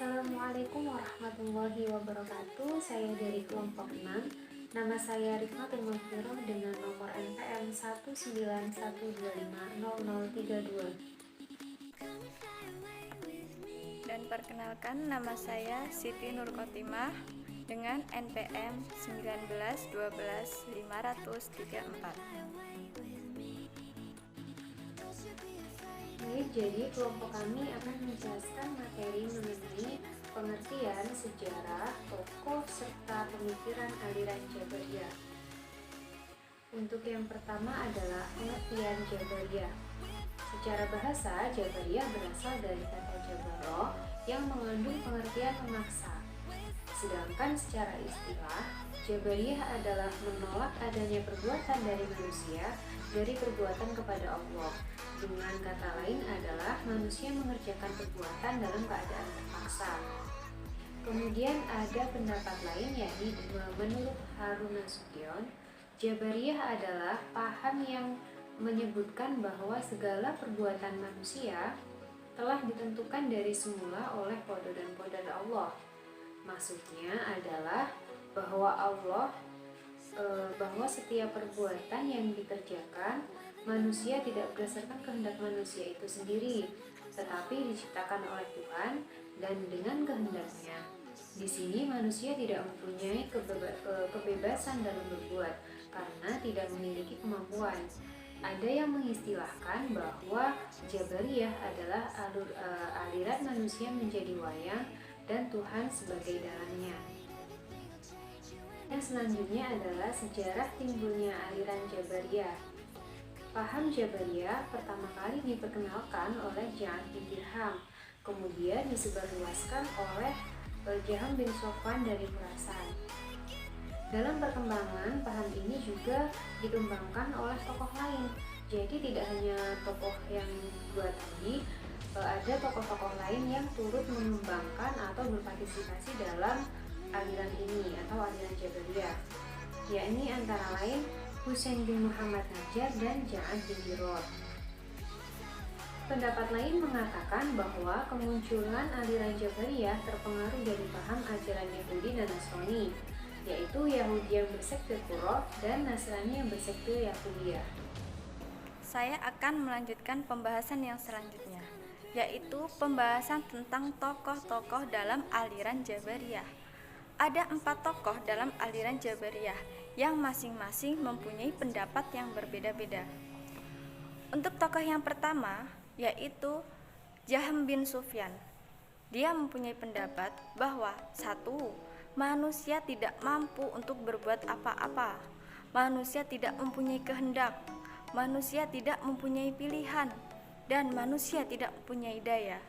Assalamualaikum warahmatullahi wabarakatuh. Saya dari kelompok 6. Nama saya Rifmatul Mughfirah dengan nomor NPM 191250032. Dan perkenalkan, nama saya Siti Nur Khotimah dengan NPM 1912534. Baik, jadi kelompok kami akan menjelaskan materi mengenai pengertian sejarah, tokoh, serta pemikiran aliran Jabariyah. Untuk yang pertama adalah pengertian Jabariyah. Secara bahasa, Jabariyah berasal dari kata jabaro yang mengandung pengertian memaksa. Sedangkan secara istilah, Jabariyah adalah menolak adanya perbuatan dari manusia dari perbuatan kepada Allah. Dengan kata lain adalah manusia mengerjakan perbuatan dalam keadaan terpaksa. Kemudian ada pendapat lain, yakni menurut Harun Nasution, Jabariyah adalah paham yang menyebutkan bahwa segala perbuatan manusia telah ditentukan dari semula oleh qada dan qadar Allah. Maksudnya adalah bahwa setiap perbuatan yang dikerjakan manusia tidak berdasarkan kehendak manusia itu sendiri, tetapi diciptakan oleh Tuhan dan dengan kehendaknya. Di sini manusia tidak mempunyai kebebasan dalam berbuat karena tidak memiliki kemampuan. Ada yang mengistilahkan bahwa Jabariyah adalah aliran manusia menjadi wayang dan Tuhan sebagai dalangnya. Yang selanjutnya adalah sejarah timbulnya aliran Jabariyah. Paham Jabariyah pertama kali diperkenalkan oleh Ja'ad bin Dirham, kemudian disebarluaskan oleh Jaham bin Sofwan dari Khurasan. Dalam perkembangan, paham ini juga dikembangkan oleh tokoh lain. Jadi tidak hanya tokoh yang dua tadi, ada tokoh-tokoh lain yang turut mengembangkan atau berpartisipasi dalam aliran ini atau aliran Jabariyah, yakni antara lain Husain bin Muhammad Najjar dan Ja'ad bin Dirham. Pendapat lain mengatakan bahwa kemunculan aliran Jabariyah terpengaruh dari paham ajaran Yahudi dan Nasrani, yaitu Yahudi yang bersekte Qur'an dan Nasrani yang bersekte Yahudiyah. Saya akan melanjutkan pembahasan yang selanjutnya, yaitu pembahasan tentang tokoh-tokoh dalam aliran Jabariyah. Ada 4 tokoh dalam aliran Jabariyah yang masing-masing mempunyai pendapat yang berbeda-beda. Untuk tokoh yang pertama, yaitu Jaham bin Sufyan. Dia mempunyai pendapat bahwa 1. Manusia tidak mampu untuk berbuat apa-apa. Manusia tidak mempunyai kehendak. Manusia tidak mempunyai pilihan. Dan manusia tidak mempunyai daya.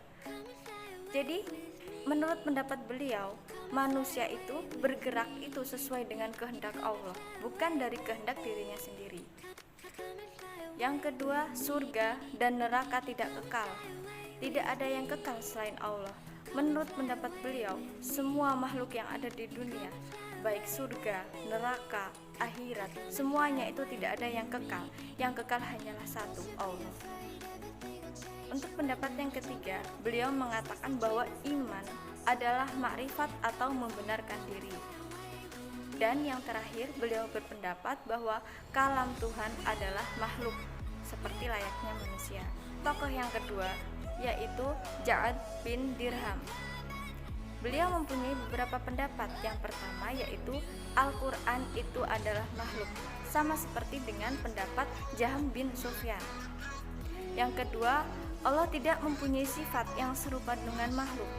Jadi, menurut pendapat beliau, manusia itu bergerak itu sesuai dengan kehendak Allah, bukan dari kehendak dirinya sendiri. Yang kedua, surga dan neraka tidak kekal. Tidak ada yang kekal selain Allah. Menurut pendapat beliau, semua makhluk yang ada di dunia, baik surga, neraka, akhirat, semuanya itu tidak ada yang kekal. Yang kekal hanyalah satu, Allah. Untuk pendapat yang ketiga, beliau mengatakan bahwa iman adalah makrifat atau membenarkan diri. Dan yang terakhir, beliau berpendapat bahwa kalam Tuhan adalah makhluk seperti layaknya manusia. Tokoh yang kedua yaitu Ja'ad bin Dirham. Beliau mempunyai beberapa pendapat. Yang pertama yaitu Al-Quran itu adalah makhluk, sama seperti dengan pendapat Jaham bin Sufyan. Yang kedua, Allah tidak mempunyai sifat yang serupa dengan makhluk,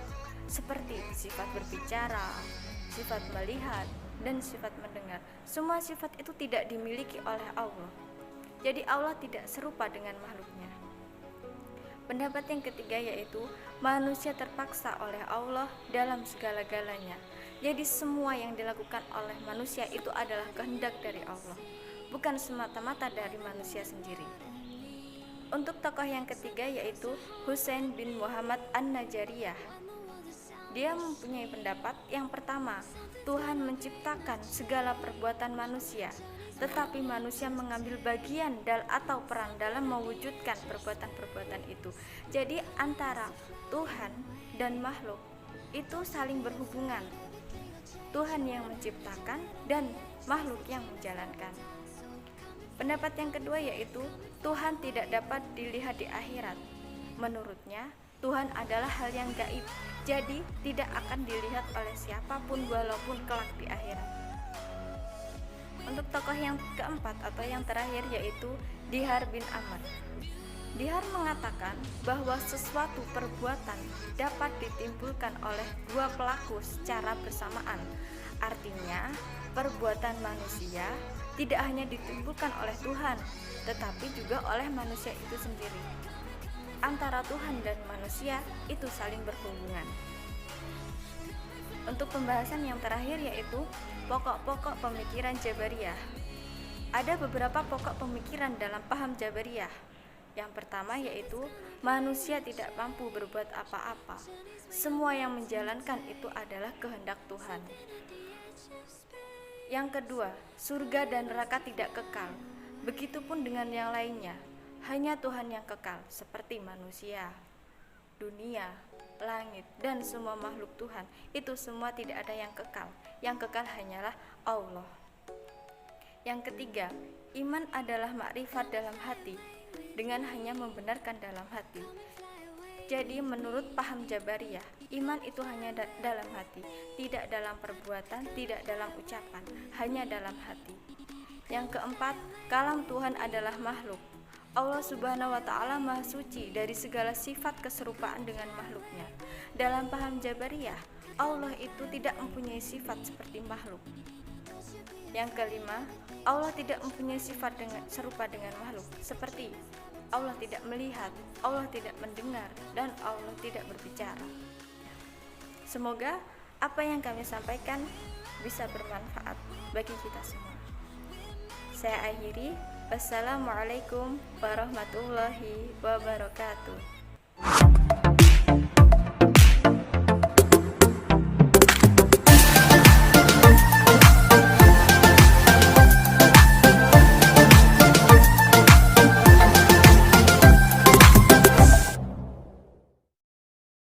seperti sifat berbicara, sifat melihat, dan sifat mendengar. Semua sifat itu tidak dimiliki oleh Allah. Jadi Allah tidak serupa dengan makhluknya. Pendapat yang ketiga yaitu manusia terpaksa oleh Allah dalam segala-galanya. Jadi semua yang dilakukan oleh manusia itu adalah kehendak dari Allah, bukan semata-mata dari manusia sendiri. Untuk tokoh yang ketiga yaitu Husain bin Muhammad An-Najjariyah. Dia mempunyai pendapat yang pertama, Tuhan menciptakan segala perbuatan manusia, tetapi manusia mengambil bagian atau peran dalam mewujudkan perbuatan-perbuatan itu. Jadi antara Tuhan dan makhluk itu saling berhubungan. Tuhan yang menciptakan dan makhluk yang menjalankan. Pendapat yang kedua yaitu Tuhan tidak dapat dilihat di akhirat. Menurutnya, Tuhan adalah hal yang gaib, jadi tidak akan dilihat oleh siapapun walaupun kelak di akhirat. Untuk tokoh yang keempat atau yang terakhir yaitu Dihar bin Amr. Dihar mengatakan bahwa sesuatu perbuatan dapat ditimbulkan oleh dua pelaku secara bersamaan. Artinya, perbuatan manusia tidak hanya ditimbulkan oleh Tuhan, tetapi juga oleh manusia itu sendiri. Antara Tuhan dan manusia itu saling berhubungan. Untuk pembahasan yang terakhir yaitu pokok-pokok pemikiran Jabariyah. Ada beberapa pokok pemikiran dalam paham Jabariyah. Yang pertama yaitu manusia tidak mampu berbuat apa-apa. Semua yang menjalankan itu adalah kehendak Tuhan. Yang kedua, surga dan neraka tidak kekal. Begitupun dengan yang lainnya. Hanya Tuhan yang kekal, seperti manusia, dunia, langit, dan semua makhluk Tuhan. Itu semua tidak ada yang kekal. Yang kekal hanyalah Allah. Yang ketiga, iman adalah makrifat dalam hati, dengan hanya membenarkan dalam hati. Jadi menurut paham Jabariyah, iman itu hanya dalam hati, tidak dalam perbuatan, tidak dalam ucapan, hanya dalam hati. Yang keempat, kalam Tuhan adalah makhluk. Allah Subhanahu wa Ta'ala Maha Suci dari segala sifat keserupaan dengan makhluknya. Dalam paham Jabariyah, Allah itu tidak mempunyai sifat seperti makhluk. Yang kelima, Allah tidak mempunyai sifat serupa dengan makhluk, seperti Allah tidak melihat, Allah tidak mendengar, dan Allah tidak berbicara. Semoga apa yang kami sampaikan bisa bermanfaat bagi kita semua. Saya akhiri. Wassalamualaikum warahmatullahi wabarakatuh.